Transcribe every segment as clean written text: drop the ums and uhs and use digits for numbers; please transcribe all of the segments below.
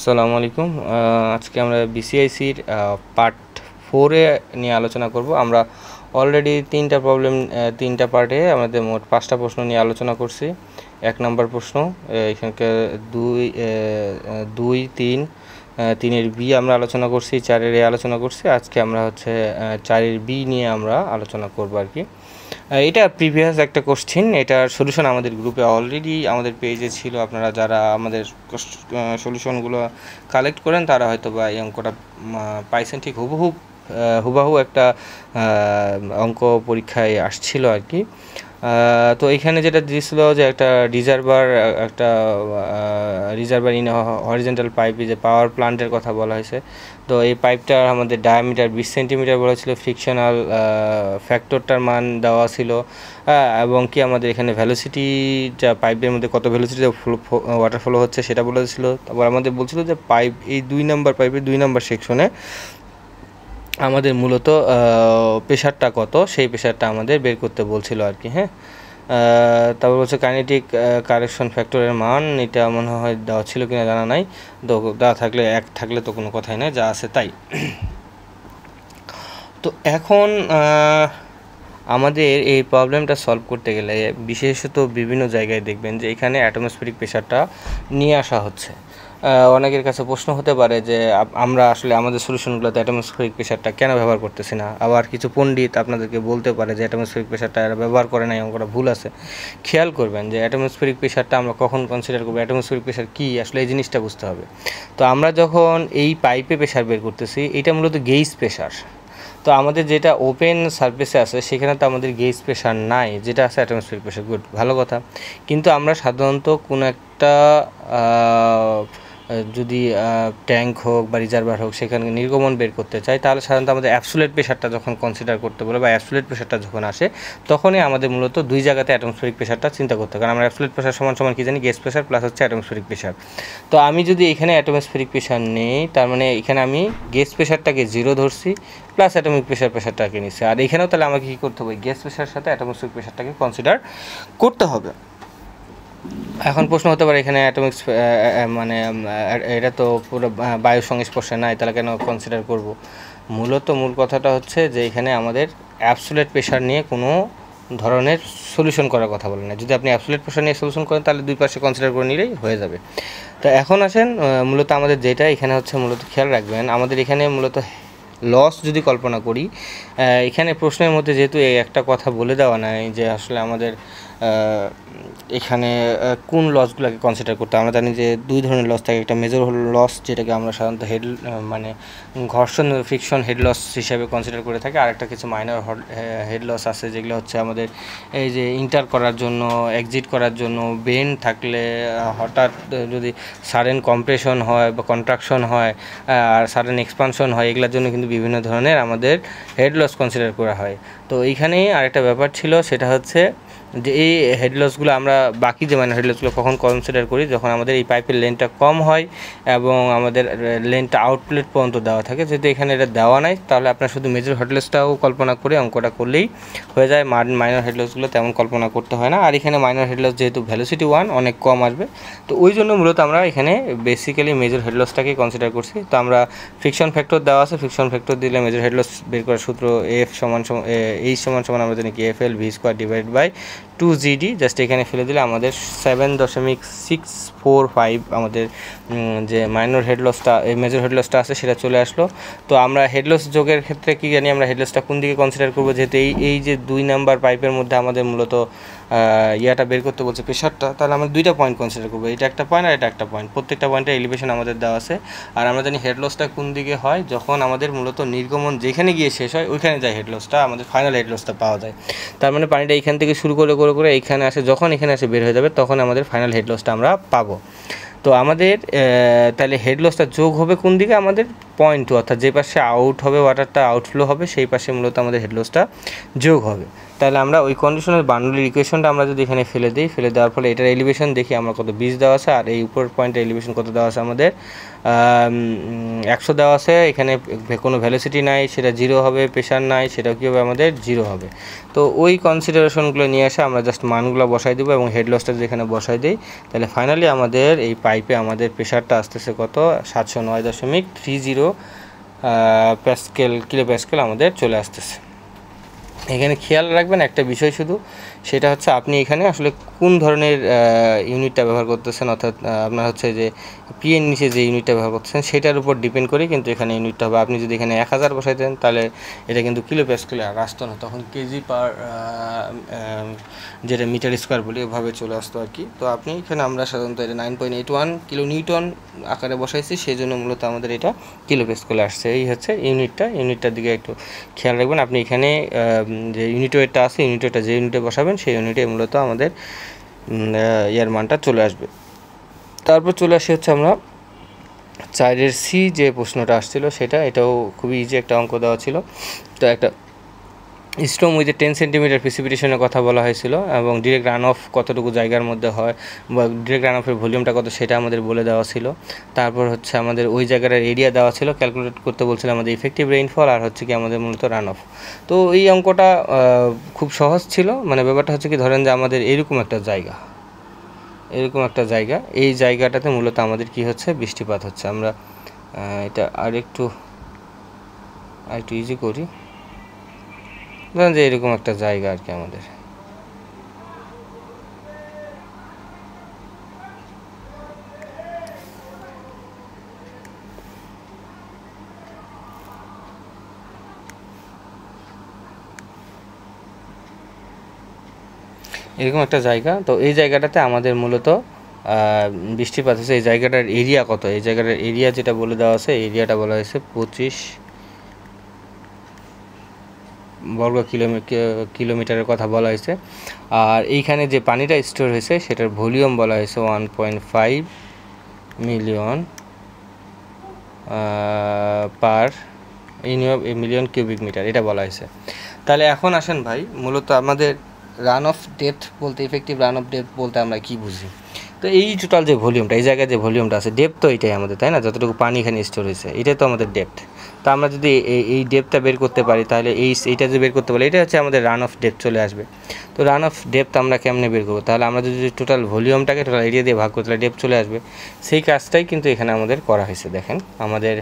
আসসালামু আলাইকুম। আজকে আমরা বিসিআইসির পার্ট 4-এ নিয়ে আলোচনা করব। আমরা অলরেডি তিনটা পার্টে আমাদের মোট 5টা প্রশ্ন নিয়ে আলোচনা করছি। 1 নম্বর প্রশ্ন, এখানকার 2, 3, 3-এর বি আমরা আলোচনা করছি, 4-এর এ আলোচনা করছি। আজকে আমরা 4-এর বি নিয়ে আমরা আলোচনা করব আর কি। এটা প্রিভিয়াস একটা কোশ্চেন, এটার সলিউশন আমাদের গ্রুপে অলরেডি আমাদের পেজে ছিল। আপনারা যারা আমাদের সলিউশনগুলো কালেক্ট করেন তারা হয়তো বা এই অঙ্কটা পাইছেন। ঠিক হুবাহু একটা অঙ্ক পরীক্ষায় আসছিল আর কি। তো এখানে যেটা দিয়েছিল যে একটা রিজার্ভার ইন হরিজেন্টাল পাইপে যে পাওয়ার প্লান্টের কথা বলা হয়েছে। তো এই পাইপটার আমাদের ডায়ামিটার 20 সেন্টিমিটার বলা ছিল, ফ্রিকশনাল ফ্যাক্টরটার মান দেওয়া ছিল, এবং কি আমাদের এখানে ভ্যালোসিটিটা পাইপের মধ্যে কত ভ্যালোসিটিতে ওয়াটার ফ্লো হচ্ছে সেটা বলেছিল। তারপর আমাদের বলছিল যে এই 2 নম্বর পাইপের 2 নম্বর সেকশনে আমাদের মূলত প্রেশারটা কত, সেই প্রেশারটা আমাদের বের করতে বলছিল আর কি। হ্যাঁ, তারপর হচ্ছে কাইনেটিক কারেকশন ফ্যাক্টরের মান, এটা মনে হয় দেওয়া ছিল কিনা জানা নাই। তো দেওয়া থাকলে 1 থাকলে তো কোনো কথাই নয়, যা আছে তাই। তো এখন আমাদের এই প্রবলেমটা সলভ করতে গেলে বিশেষত বিভিন্ন জায়গায় দেখবেন যে এখানে অ্যাটমসফেরিক প্রেশারটা নিয়ে আসা হচ্ছে। অনেকের কাছে প্রশ্ন হতে পারে যে আমরা আসলে আমাদের সলিউশনগুলোতে অ্যাটমসফেরিক প্রেশারটা কেন ব্যবহার করতেছি না। আবার কিছু পণ্ডিত আপনাদেরকে বলতে পারে যে অ্যাটমসফেরিক প্রেশারটা এরা ব্যবহার করে নাই, অঙ্কটা ভুল আছে। খেয়াল করবেন যে অ্যাটমসফেরিক প্রেশারটা আমরা কখন কনসিডার করবো, অ্যাটমসফেরিক প্রেশার কী আসলে এই জিনিসটা বুঝতে হবে। তো আমরা যখন এই পাইপে প্রেশার বের করতেছি, এটা মূলত গেজ প্রেশার। তো আমাদের যেটা ওপেন সারফেসে আছে সেখানে তো আমাদের গেজ প্রেশার নাই, যেটা আছে অ্যাটমসফেরিক প্রেশার। গুড, ভালো কথা। কিন্তু আমরা সাধারণত কোনো একটা যদি ট্যাঙ্ক হোক বা রিজার্ভার হোক সেখানে নির্গমন বের করতে চাই, তাহলে সাধারণত আমাদের অ্যাবসোলিউট প্রেশারটা যখন কনসিডার করতে বলে বা অ্যাবসোলিউট প্রেশারটা যখন আসে, তখনই আমাদের মূলত 2 জায়গাতে অ্যাটমসফেরিক প্রেশারটা চিন্তা করতে হবে। কারণ আমরা অ্যাবসোলিউট প্রেশার সমান কী জানি, গেজ প্রেশার প্লাস হচ্ছে অ্যাটমসফেরিক প্রেশার। তো আমি যদি এখানে অ্যাটমসফেরিক প্রেশার নেই, তার মানে এখানে আমি গেজ প্রেশারটাকে 0 ধরছি, প্লাস অ্যাটমিক প্রেশারটাকে নিচ্ছি। আর এখানেও তাহলে আমাকে কী করতে হবে, গ্যাস প্রেশারের সাথে অ্যাটমসফেরিক প্রেশারটাকে কনসিডার করতে হবে। এখন প্রশ্ন হতে পারে এখানে অ্যাটমিক্স মানে এটা তো পুরো বায়ুর সংস্পর্শে নাই, তাহলে কেন কনসিডার করব। মূল কথাটা হচ্ছে যে এখানে আমাদের অ্যাবসোলিউট প্রেশার নিয়ে কোনো ধরনের সলিউশন করার কথা বলে না। যদি আপনি অ্যাবসোলিউট প্রেশার নিয়ে সলিউশন করেন তাহলে 2 পাশে কনসিডার করে নিলেই হয়ে যাবে। তো এখন আসেন মূলত আমাদের যেটা এখানে হচ্ছে, মূলত খেয়াল রাখবেন আমাদের এখানে মূলত লস যদি কল্পনা করি, এখানে প্রশ্নের মধ্যে যেহেতু এই একটা কথা বলে দেওয়া নাই যে আসলে আমাদের এখানে কোন লসগুলোকে কনসিডার করতে। আমরা জানি যে 2 ধরনের লস থাকে। একটা মেজর লস, যেটাকে আমরা সাধারণত মানে ঘর্ষণ ফ্রিকশন হেড লস হিসাবে কনসিডার করে থাকি। আর একটা কিছু মাইনর হেড লস আছে, যেগুলো হচ্ছে আমাদের এই যে ইন্টার করার জন্য, এক্সিট করার জন্য, বেন্ড থাকলে, হঠাৎ যদি সাডেন কম্প্রেশন হয় বা কন্ট্রাকশন হয় আর সাডেন এক্সপানশন হয়, এগুলোর জন্য কিন্তু বিভিন্ন ধরনের আমাদের হেড লস কনসিডার করা হয়। তো এইখানেই আরেকটা ব্যাপার ছিল, সেটা হচ্ছে যে এই হেড লসগুলো আমরা বাকি যে মাইনর হেড লসগুলো কখন কনসিডার করি, যখন আমাদের এই পাইপের লেন্থটা কম হয় এবং আমাদের লেন্থটা আউটলেট পর্যন্ত দেওয়া থাকে। যেহেতু এখানে এটা দেওয়া নাই, তাহলে আপনার শুধু মেজর হেড লসটাও কল্পনা করে অঙ্কটা করলেই হয়ে যায়। মাইনর হেড লসগুলো তেমন কল্পনা করতে হয় না। আর এখানে মাইনর হেড লস যেহেতু ভ্যালোসিটি 1 অনেক কম আসবে, তো ওই জন্য মূলত আমরা এখানে বেসিক্যালি মেজর হেড লসটাকে কনসিডার করছি। তো আমরা ফ্রিকশন ফ্যাক্টর দেওয়া আছে, ফ্রিকশন ফ্যাক্টর দিলে মেজর হেড লস বের করার সূত্র F সমান আমরা জানি কি FL V²/2GD। জাস্ট এখানে ফেলে দিলে আমাদের 7.645 আমাদের যে মাইনর হেড লসটা, এই মেজর হেড লসটা আছে সেটা চলে আসলো। তো আমরা হেড লস যোগের ক্ষেত্রে কি জানি, আমরা হেড লসটা কোন দিকে কনসিডার করবো, যেহেতু এই যে 2 নাম্বার পাইপের মধ্যে আমাদের মূলত ইয়াটা বের করতে বলছে প্রেশারটা, তাহলে আমরা 2টা পয়েন্ট কনসিডার করবো। এটা একটা পয়েন্ট আর এটা একটা পয়েন্ট, প্রত্যেকটা পয়েন্টের এলিভেশন আমাদের দেওয়া আছে। আর আমরা জানি হেড লসটা কোন দিকে হয়, যখন আমাদের মূলত নির্গমন যেখানে গিয়ে শেষ হয় ওইখানে যায় হেড লসটা, আমাদের ফাইনাল হেড লসটা পাওয়া যায়। তার মানে পানিটা এইখান থেকে শুরু করে এইখানে আসে, যখন এখানে আসে বের হয়ে যাবে, তখন আমাদের ফাইনাল হেড লসটা আমরা পাবো। তো আমাদের তাহলে হেড লসটা যোগ হবে কোন দিকে, আমাদের পয়েন্ট 2, অর্থাৎ যে পাশে আউট হবে ওয়াটারটা, আউটফ্লো হবে, সেই পাশে মূলত আমাদের হেড লসটা যোগ হবে। তাহলে আমরা ওই কন্ডিশনের বার্নৌলির ইকুয়েশনটা আমরা যদি এখানে ফেলে দিই, ফেলে দেওয়ার ফলে এটার এলিভেশন দেখি আমরা কত 20 দেওয়া আছে, আর এই উপর পয়েন্টের এলিভেশন কত দেওয়া আছে আমাদের 100 দেওয়া আছে। এখানে কোনো ভ্যালোসিটি নাই, সেটা 0 হবে, প্রেশার নাই, সেটাও কী হবে আমাদের 0 হবে। তো ওই কনসিডারেশনগুলো নিয়ে আসে আমরা জাস্ট মানগুলো বসাই দেবো এবং হেড লসটা যেখানে বসাই দিই, তাহলে ফাইনালি আমাদের এই পাইপে আমাদের প্রেশারটা আসতেছে কত 709.30 প্যাসকেল কিলো প্যাসকেল আমাদের চলে আসতেছে। এখানে খেয়াল রাখবেন একটা বিষয় শুধু, সেটা হচ্ছে আপনি এখানে আসলে কোন ধরনের ইউনিটটা ব্যবহার করতেছেন, অর্থাৎ আপনার হচ্ছে যে পিএর নিচে যে ইউনিটটা ব্যবহার করতেছেন সেটার উপর ডিপেন্ড করে কিন্তু এখানে ইউনিটটা হবে। আপনি যদি এখানে 1000 বসাই দেন তাহলে এটা কিন্তু কিলো প্যাসকেলে আর আসতো না, তখন কেজি পার যেটা মিটার স্কোয়ার বলি ওভাবে চলে আসতো আর কি। তো আপনি এখানে আমরা সাধারণত এটা 9.81 কিলো নিউটন আকারে বসাইছি, সেই জন্য মূলত আমাদের এটা কিলো প্যাসকেলে আসছে। এই হচ্ছে ইউনিটটার দিকে একটু খেয়াল রাখবেন। আপনি এখানে যে ইউনিট ওয়েটটা আছে, ইউনিট ওয়েটটা যে ইউনিটে বসাবেন সেই ইউনিটে মূলত আমাদের ইয়ার মানটা চলে আসবে। তারপর চলে আসি হচ্ছে আমরা 4-এর সি যে প্রশ্নটা আসছিল সেটা, এটাও খুবই ইজি একটা অঙ্ক দেওয়া ছিল। তো একটা স্ট্রম উইথ 10 সেন্টিমিটার প্রিসিপিটেশনের কথা বলা হয়েছিল এবং ডিরেক্ট রান অফ কতটুকু জায়গার মধ্যে হয় বা ডিরেক্ট রান অফের ভলিউমটা কত সেটা আমাদের বলে দেওয়া ছিল। তারপর হচ্ছে আমাদের ওই জায়গার এরিয়া দেওয়া ছিল, ক্যালকুলেট করতে বলছিল আমাদের ইফেক্টিভ রেইনফল আর হচ্ছে কি আমাদের মূলত রান অফ। তো এই অঙ্কটা খুব সহজ ছিল, মানে ব্যাপারটা হচ্ছে কি ধরেন যে আমাদের এরকম একটা জায়গা, এই জায়গাটাতে মূলত আমাদের কি হচ্ছে বৃষ্টিপাত হচ্ছে। আমরা এটা আরেকটু ইজি করি, ধরেন যে এরকম একটা জায়গা আর কি আমাদের, এরকম একটা জায়গা। তো এই জায়গাটাতে আমাদের মূলত বৃষ্টিপাত হচ্ছে। এই জায়গাটার এরিয়া কত, এই জায়গাটার এরিয়া যেটা বলে দেওয়া আছে, এরিয়াটা বলা হয়েছে 25 বর্গ কিলোমিটারের কথা বলা হয়েছে। আর এইখানে যে পানিটা স্টোর হয়েছে সেটার ভলিউম বলা হয়েছে 1.5 million per million cubic metre, এটা বলা হয়েছে। তাহলে এখন আসেন ভাই, মূলত আমাদের রান অফ ডেপথ বলতে, ইফেক্টিভ রান অফ ডেপথ বলতে আমরা কি বুঝি? তো এই টোটাল যে ভলিউমটা, এই জায়গায় যে ভলিউমটা আছে, ডেপথ তো এটাই আমাদের, তাই না? যতটুকু পানি এখানে স্টোর হয়েছে এটাই তো আমাদের ডেপথ। তো আমরা যদি এই ডেপথটা বের করতে পারি তাহলে এইটা যদি বের করতে পারি, এটা হচ্ছে আমাদের রান অফ ডেপথ চলে আসবে। তো রান অফ ডেপথ আমরা কেমনে বের করবো? তাহলে আমরা যদি টোটাল ভলিউমটাকে টোটাল এরিয়া দিয়ে ভাগ করতে, তাহলে ডেপথ চলে আসবে। সেই কাজটাই কিন্তু এখানে আমাদের করা হয়েছে। দেখেন আমাদের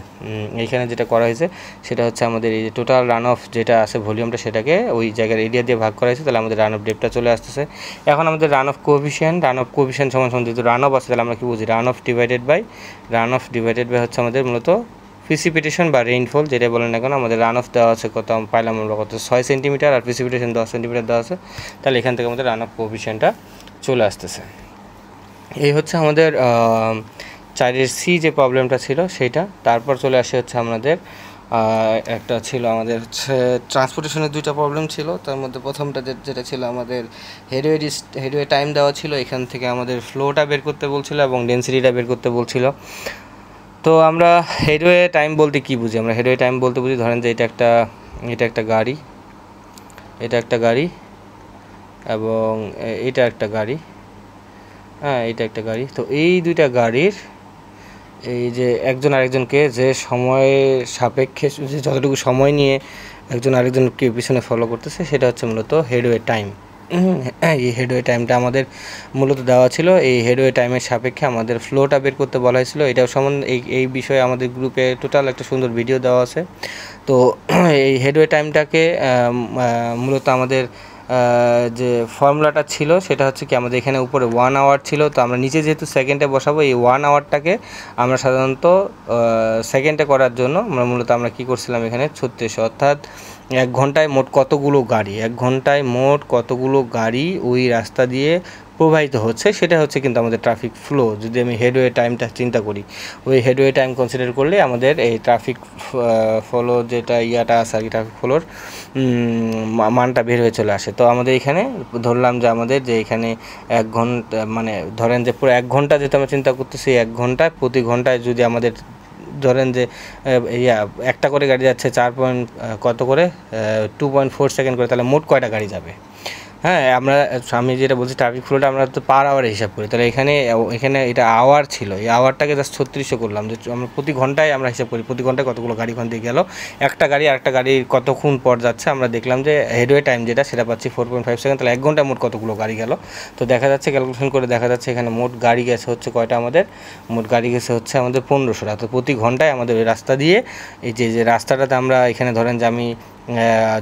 এইখানে যেটা করা হয়েছে সেটা হচ্ছে আমাদের এই যে টোটাল রান অফ যেটা আছে ভলিউমটা, সেটাকে ওই জায়গার এরিয়া দিয়ে ভাগ করা হয়েছে, তাহলে আমাদের রান অফ ডেপথটা চলে আসতেছে। এখন আমাদের রান অফ কোএফিশিয়েন্ট সমান যেহেতু রান অফ আছে, তাহলে আমরা কি বুঝি? রান অফ ডিভাইডেড বাই হচ্ছে আমাদের মূলত প্রিসিপিটেশন বা রেইনফল যেটা বলেন না কেন। আমাদের রান অফ দেওয়া আছে কত পাইলাম আমরা, কত 6 সেন্টিমিটার, আর প্রিসিপিটেশন 10 সেন্টিমিটার দেওয়া আছে। তাহলে এখান থেকে আমাদের রান অফ কোএফিশিয়েন্টটা চলে আসতেছে। এই হচ্ছে আমাদের 4-এর সি যে প্রবলেমটা ছিল সেইটা। তারপর চলে আসে হচ্ছে আমাদের একটা ছিল আমাদের হচ্ছে ট্রান্সপোর্টেশনের 2টা প্রবলেম ছিল। তার মধ্যে প্রথমটা যেটা ছিল আমাদের হেডওয়ে টাইম দেওয়া ছিল, এখান থেকে আমাদের ফ্লোটা বের করতে বলছিল এবং ডেন্সিটিটা বের করতে বলছিল। তো আমরা হেডওয়ে টাইম বলতে কি বুঝি? আমরা হেডওয়ে টাইম বলতে বুঝি, ধরেন যে এটা একটা গাড়ি এবং এটা একটা গাড়ি, হ্যাঁ এটা একটা গাড়ি। তো এই দুইটা গাড়ির এই যে একজন আরেকজনকে যে সময়ের সাপেক্ষে যে যতটুকু সময় নিয়ে একজন আরেকজনকে পিছনে ফলো করতেছে, সেটা হচ্ছে মূলত হেডওয়ে টাইম। এই হেডওয়ে টাইমটা আমাদের মূলত দেওয়া ছিল। এই হেডওয়ে টাইমের সাপেক্ষে আমাদের ফ্লোটা বের করতে বলা হয়েছিল। এটাও সম্বন্ধে এই বিষয়ে আমাদের গ্রুপে টোটাল একটা সুন্দর ভিডিও দেওয়া আছে। তো এই হেডওয়ে টাইমটাকে মূলত আমাদের যে ফর্মুলাটা ছিল সেটা হচ্ছে কি, আমাদের এখানে উপরে 1 আওয়ার ছিল, তো আমরা নিচে যেহেতু সেকেন্ডে বসাবো, এই 1 আওয়ারটাকে আমরা সাধারণত সেকেন্ডে করার জন্য আমরা কী করছিলাম এখানে 36, অর্থাৎ 1 ঘন্টায় মোট কতগুলো গাড়ি ওই রাস্তা দিয়ে প্রবাহিত হচ্ছে, সেটা হচ্ছে কিন্তু আমাদের ট্রাফিক ফ্লো। যদি আমি হেডওয়ে টাইমটা চিন্তা করি, ওই হেডওয়ে টাইম কনসিডার করলে আমাদের এই ট্রাফিক ফ্লো যেটা ইয়াটা আছে আর কি, ট্রাফিক ফ্লোর মানটা বের হয়ে চলে আসে। তো আমাদের এখানে ধরলাম যে আমাদের যে এখানে 1 ঘন্টা, মানে ধরেন যে পুরো 1 ঘন্টা যেটা আমরা চিন্তা করতেছি, 1 ঘন্টায় প্রতি ঘন্টায় যদি আমাদের ধরেন যে একটা করে গাড়ি যাচ্ছে 4 পয়েন্ট কত করে 2.4 সেকেন্ড করে, তাহলে মোট কয়টা গাড়ি যাবে। হ্যাঁ, আমি যেটা বলছি ট্রাফিক ফ্লোটা আমরা তো পার আওয়ারে হিসাব করি, তাহলে এখানে এটা আওয়ার ছিল, এই আওয়ারটাকে জাস্ট 3600 করলাম, যে আমরা প্রতি ঘন্টায় আমরা হিসাব করি প্রতি ঘন্টায় কতগুলো গাড়ি ওখান থেকে গেল, একটা গাড়ি আরেকটা গাড়ির কতক্ষণ পর যাচ্ছে। আমরা দেখলাম যে হেডওয়ে টাইম যেটা সেটা পাচ্ছি 4.5 সেকেন্ড, তাহলে 1 ঘন্টায় মোট কতগুলো গাড়ি গেল। তো দেখা যাচ্ছে ক্যালকুলেশন করে দেখা যাচ্ছে এখানে মোট গাড়ি গেছে হচ্ছে কয়টা, মোট গাড়ি গেছে হচ্ছে আমাদের 1500টা। তো প্রতি ঘন্টায় আমাদের ওই রাস্তা দিয়ে এই যে রাস্তাটাতে আমরা এখানে ধরেন যে আমি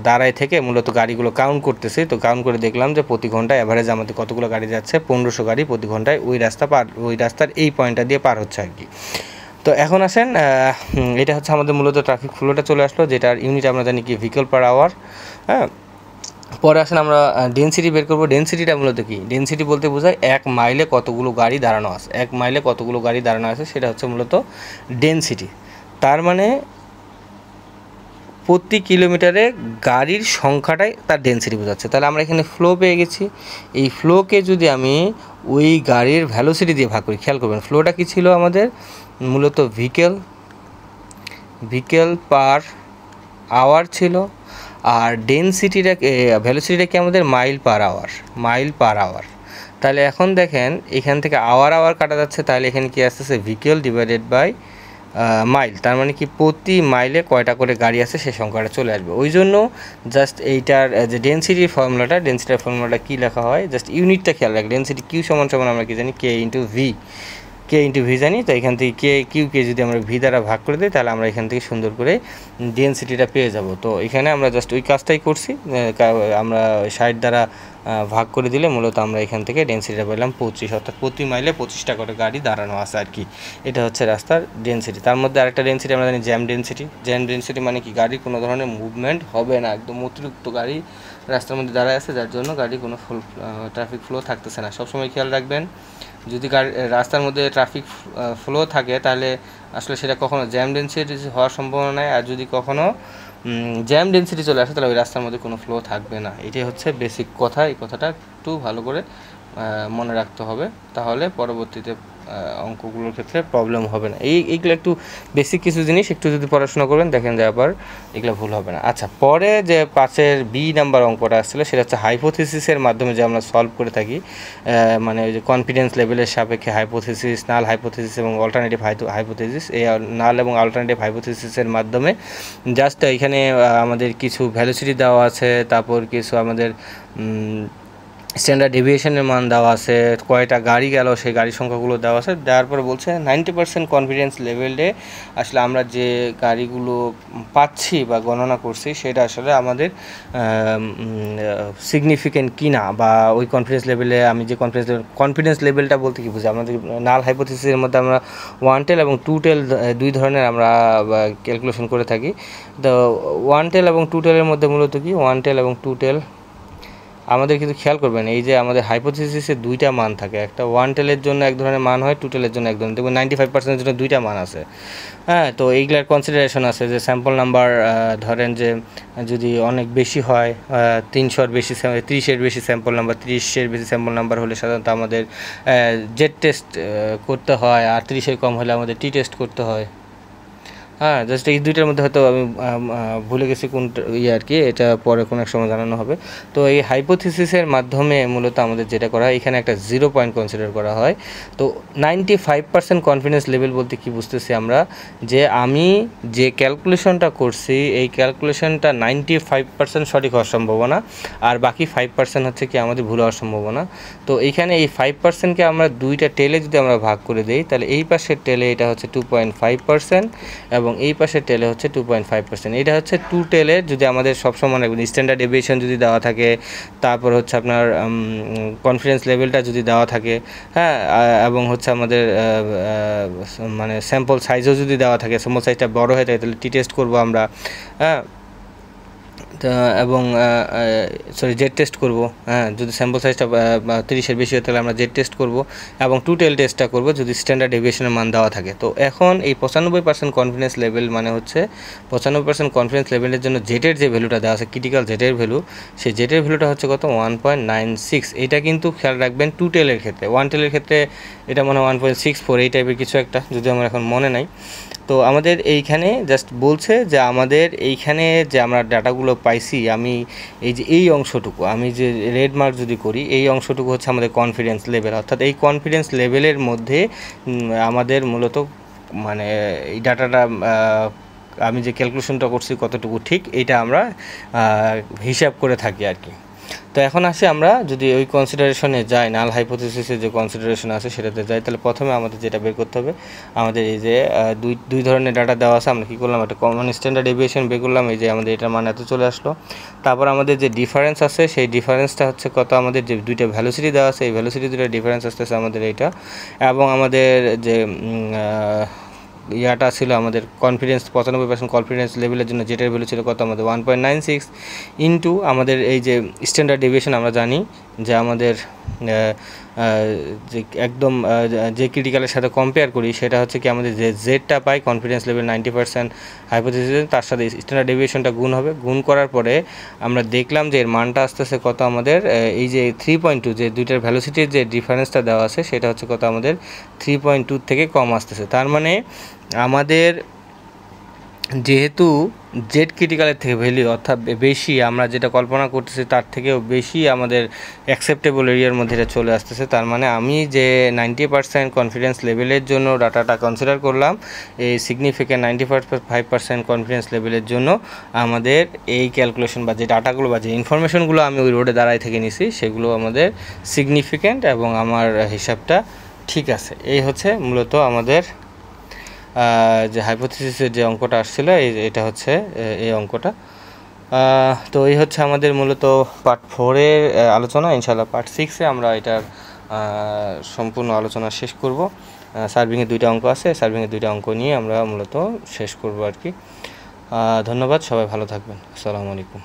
দাঁড়ায় থেকে মূলত গাড়িগুলো কাউন্ট করতেছি, তো কাউন্ট করে দেখলাম যে প্রতি ঘন্টায় অ্যাভারেজ আমাদের কতগুলো গাড়ি যাচ্ছে, 1500 গাড়ি প্রতি ঘন্টায় ওই রাস্তার এই পয়েন্টটা দিয়ে পার হচ্ছে আর কি। তো এখন আসেন, এটা হচ্ছে আমাদের মূলত ট্রাফিক ফ্লোটা চলে আসলো, যেটার ইউনিট আমরা জানি কি ভেহিকল পার আওয়ার। হ্যাঁ, পরে আসেন আমরা ডেনসিটি বের করবো। ডেনসিটিটা মূলত কি, ডেনসিটি বলতে বোঝায় 1 মাইলে কতগুলো গাড়ি দাঁড়ানো আছে, 1 মাইলে কতগুলো গাড়ি দাঁড়ানো আছে সেটা হচ্ছে মূলত ডেনসিটি। তার মানে প্রতি কিলোমিটারে গাড়ির সংখ্যাটাই তার ডেনসিটি বোঝাচ্ছে। তাহলে আমরা এখানে ফ্লো পেয়ে গেছি, এই ফ্লোকে যদি আমি ওই গাড়ির ভ্যালোসিটি দিয়ে ভাগ করি, খেয়াল করবেন ফ্লোটা কী ছিল আমাদের, মূলত ভিকেল পার আওয়ার ছিল, আর ডেনসিটিটা ভ্যালোসিটিটা কি আমাদের মাইল পার আওয়ার। তাহলে এখন দেখেন এখান থেকে আওয়ার কাটা যাচ্ছে, তাহলে এখানে কি আসতেছে ভিকেল ডিভাইডেড বাই মাইল, তার মানে কি প্রতি মাইলে কয়টা করে গাড়ি আছে সেই সংখ্যাটা চলে আসবে। ওই জন্য জাস্ট এইটার যে ডেনসিটির ফর্মুলাটা কী লেখা হয়, জাস্ট ইউনিটটা খেয়াল রাখ, ডেনসিটি কিউ সমান আমরা কি জানি কে ইন্টু ভি জানি। তো এখান থেকে কিউকে যদি আমরা ভি দ্বারা ভাগ করে দিই, তাহলে আমরা এখান থেকে সুন্দর করে ডেনসিটিটা পেয়ে যাব। তো এখানে আমরা জাস্ট ওই কাজটাই করছি, আমরা 60 দ্বারা ভাগ করে দিলে মূলত আমরা এখান থেকে ডেনসিটিটা পেলাম 25, অর্থাৎ প্রতি মাইলে 25টা করে গাড়ি দাঁড়ানো আছে আর কি। এটা হচ্ছে রাস্তার ডেনসিটি। তার মধ্যে আরেকটা ডেনসিটি আমরা জানি জ্যাম ডেনসিটি মানে কি, গাড়ি কোনো ধরনের মুভমেন্ট হবে না, একদম অতিরিক্ত গাড়ি রাস্তার মধ্যে দাঁড়ায় আছে, যার জন্য গাড়ি কোনো ট্রাফিক ফ্লো থাকতেছে না। সবসময় খেয়াল রাখবেন, যদি রাস্তার মধ্যে ট্রাফিক ফ্লো থাকে তাহলে আসলে সেটা কখনো জ্যাম ডেনসিটি হওয়ার সম্ভাবনা নেই, আর যদি কখনো জ্যাম ডেনসিটি চলে আসে তাহলে ওই রাস্তার মধ্যে কোনো ফ্লো থাকবে না। এটাই হচ্ছে বেসিক কথা, এই কথাটা একটু ভালো করে মনে রাখতে হবে, তাহলে পরবর্তীতে অঙ্কগুলোর ক্ষেত্রে প্রবলেম হবে না। এইগুলো একটু বেসিক কিছু জিনিস একটু যদি পড়াশোনা করবেন দেখেন যে আবার এগুলো ভুল হবে না। আচ্ছা, পরে যে 5-এর বি নাম্বার অঙ্কটা আসছিলো সেটা হচ্ছে হাইপোথিসিসের মাধ্যমে যে আমরা সলভ করে থাকি, মানে ওই যে কনফিডেন্স লেভেলের সাপেক্ষে হাইপোথিসিস, নাল হাইপোথিসিস এবং অল্টারনেটিভ হাইপোথিসিস, এই নাল এবং অল্টারনেটিভ হাইপোথিসিসের মাধ্যমে জাস্ট এখানে আমাদের কিছু ভ্যালোসিটি দেওয়া আছে, তারপর কিছু আমাদের স্ট্যান্ডার্ড ডেভিয়েশনের মান দেওয়া আছে, কয়টা গাড়ি গেল সেই গাড়ির সংখ্যাগুলো দেওয়া আছে, দেওয়ার পরে বলছে 90% কনফিডেন্স লেভেলে আসলে আমরা যে গাড়িগুলো পাচ্ছি বা গণনা করছি সেটা আসলে আমাদের সিগনিফিকেন্ট কি না, বা ওই কনফিডেন্স লেভেলে আমি যে কনফিডেন্স লেভেলটা বলতে কি বুঝি, আমাদের নাল হাইপোথিসিসের মধ্যে আমরা 1 টেল এবং 2 টেল দুই ধরনের আমরা ক্যালকুলেশন করে থাকি। তো 1 টেল এবং 2 টেলের মধ্যে মূলত কি 1 টেল এবং 2 টেল আমাদের কিন্তু খেয়াল করবেন, এই যে আমাদের হাইপোথিসিসে 2টা মান থাকে, একটা 1 টেলের জন্য এক ধরনের মান হয়, 2 টেলের জন্য এক ধরনের, দেখবেন 95%-এর জন্য 2টা মান আছে। হ্যাঁ, তো এইগুলার কনসিডারেশন আছে যে স্যাম্পল নাম্বার ধরেন যে যদি অনেক বেশি হয়, 300-এর বেশি 30-এর বেশি স্যাম্পল নাম্বার, 30-এর বেশি স্যাম্পল নাম্বার হলে সাধারণত আমাদের জেড টেস্ট করতে হয়, আর 30-এর কম হলে আমাদের টি টেস্ট করতে হয়। হ্যাঁ, জাস্ট এই দুইটার মধ্যে হয়তো আমি ভুলে গেছি কোনটা আর কি, এটা পরে কোনো এক সময় জানানো হবে। তো এই হাইপোথিসিসের মাধ্যমে মূলত আমাদের যেটা করা হয়, এখানে একটা 0 পয়েন্ট কনসিডার করা হয়। তো 95% কনফিডেন্স লেভেল বলতে কি বুঝতেছি আমরা, যে আমি যে ক্যালকুলেশনটা করছি এই ক্যালকুলেশনটা 95% সঠিক হওয়ার সম্ভাবনা, আর বাকি 5% হচ্ছে কি আমাদের ভুল হওয়ার সম্ভাবনা। তো এইখানে এই 5%কে আমরা দুইটা টেলে যদি আমরা ভাগ করে দিই, তাহলে এই পাশের টেলে এটা হচ্ছে 2.5% এবং এই পাশের টেলে হচ্ছে 2.5%। এটা হচ্ছে 2 টেলের যদি আমাদের সবসময় স্ট্যান্ডার্ড ডেভিয়েশন যদি দেওয়া থাকে, তারপর হচ্ছে আপনার কনফিডেন্স লেভেলটা যদি দেওয়া থাকে, হ্যাঁ, এবং হচ্ছে আমাদের মানে স্যাম্পল সাইজও যদি দেওয়া থাকে, স্যাম্পল সাইজটা বড় হয়ে থাকে তাহলে টি টেস্ট করবো আমরা, হ্যাঁ, এবং জেড টেস্ট করব। হ্যাঁ, যদি স্যাম্পল সাইজটা 30-এর বেশি হয় তাহলে আমরা জেড টেস্ট করব, এবং 2 টেল টেস্টটা করব যদি স্ট্যান্ডার্ড ডেভিয়েশনের মান দেওয়া থাকে। তো এখন এই 95% কনফিডেন্স লেভেল মানে হচ্ছে 95% কনফিডেন্স লেভেলের জন্য জেটের যে ভ্যালুটা দেওয়া আছে, ক্রিটিক্যাল জেটের ভ্যালু, সেই জেটের ভ্যালুটা হচ্ছে কত 1.96। এটা কিন্তু খেয়াল রাখবেন 2 টেলের ক্ষেত্রে। 1 টেলের ক্ষেত্রে এটা মনে হয় 1.64 এই টাইপের কিছু একটা, যদি আমার এখন মনে নাই। তো আমাদের এইখানে জাস্ট বলছে যে আমাদের এইখানে যে আমরা ডাটাগুলো পাইছি, আমি এই যে এই অংশটুকু আমি যে রেড মার্ক যদি করি, এই অংশটুকু হচ্ছে আমাদের কনফিডেন্স লেভেল, অর্থাৎ এই কনফিডেন্স লেভেলের মধ্যে আমাদের মূলত মানে এই ডাটাটা আমি যে ক্যালকুলেশনটা করছি কতটুকু ঠিক, এইটা আমরা হিসাব করে থাকি আর কি। তো এখন আসি আমরা যদি ওই কনসিডারেশনে যাই, নাল হাইপোথিসিসের যে কনসিডারেশন আছে সেটাতে যাই, তাহলে প্রথমে আমাদের যেটা বের করতে হবে, আমাদের এই যে দুই ধরনের ডাটা দেওয়া আছে, আমরা কী করলাম, একটা কমন স্ট্যান্ডার্ড ডেভিয়েশন বের করলাম, এই যে আমাদের এটার মান এত চলে আসলো। তারপর আমাদের যে ডিফারেন্স আছে সেই ডিফারেন্সটা হচ্ছে কত, আমাদের যে দুইটা ভ্যালোসিটি দেওয়া আছে এই ভ্যালোসিটি দুটো ডিফারেন্স আসতেছে আমাদের এইটা, এবং আমাদের যে ইয়াটা ছিল আমাদের কনফিডেন্স 95% কনফিডেন্স লেভেলের জন্য যেটার ভ্যালু ছিল কত, আমাদের 1.96 ইন্টু আমাদের এই যে স্ট্যান্ডার্ড ডেভিয়েশন আমরা জানি যে আমাদের যে একদম যে ক্রিটিক্যালের সাথে কম্পেয়ার করি সেটা হচ্ছে কি, আমাদের যে জেডটা পাই কনফিডেন্স লেভেল 90% হাইপোথিসিস, তার সাথে স্ট্যান্ডার্ড ডেভিয়েশনটা গুণ হবে। গুণ করার পরে আমরা দেখলাম যে এর মানটা আসতেছে কত, আমাদের এই যে 3.2 যে দুইটার ভ্যালোসিটির যে ডিফারেন্সটা দেওয়া আছে সেটা হচ্ছে কত, আমাদের 3.2 থেকে কম আসতেছে। তার মানে আমাদের যেহেতু জেড ক্রিটিক্যালের থেকে ভ্যালু অর্থাৎ বেশি, আমরা যেটা কল্পনা করতেছি তার থেকেও বেশি আমাদের অ্যাকসেপ্টেবল এরিয়ার মধ্যে এটা চলে আসতেছে, তার মানে আমি যে 90% কনফিডেন্স লেভেলের জন্য ডাটাটা কনসিডার করলাম, এই সিগনিফিক্যান্ট 95% কনফিডেন্স লেভেলের জন্য আমাদের এই ক্যালকুলেশন বা যে ডাটাগুলো বা যে ইনফরমেশনগুলো আমি ওই রোডে দাঁড়ায় থেকে নিছি সেগুলো আমাদের সিগনিফিক্যান্ট এবং আমার হিসাবটা ঠিক আছে। এই হচ্ছে মূলত আমাদের যে হাইপোথিসিসের যে অঙ্কটা আসছিল, এটা হচ্ছে এই অঙ্কটা। তো এই হচ্ছে আমাদের মূলত পার্ট 4-এর আলোচনা। ইনশাআল্লাহ পার্ট 6-এ আমরা এটার সম্পূর্ণ আলোচনা শেষ করব। সার্ভিংয়ের 2টা অঙ্ক আছে, সার্ভিংয়ের 2টা অঙ্ক নিয়ে আমরা মূলত শেষ করব আর কি। ধন্যবাদ, সবাই ভালো থাকবেন। আসসালামু আলাইকুম।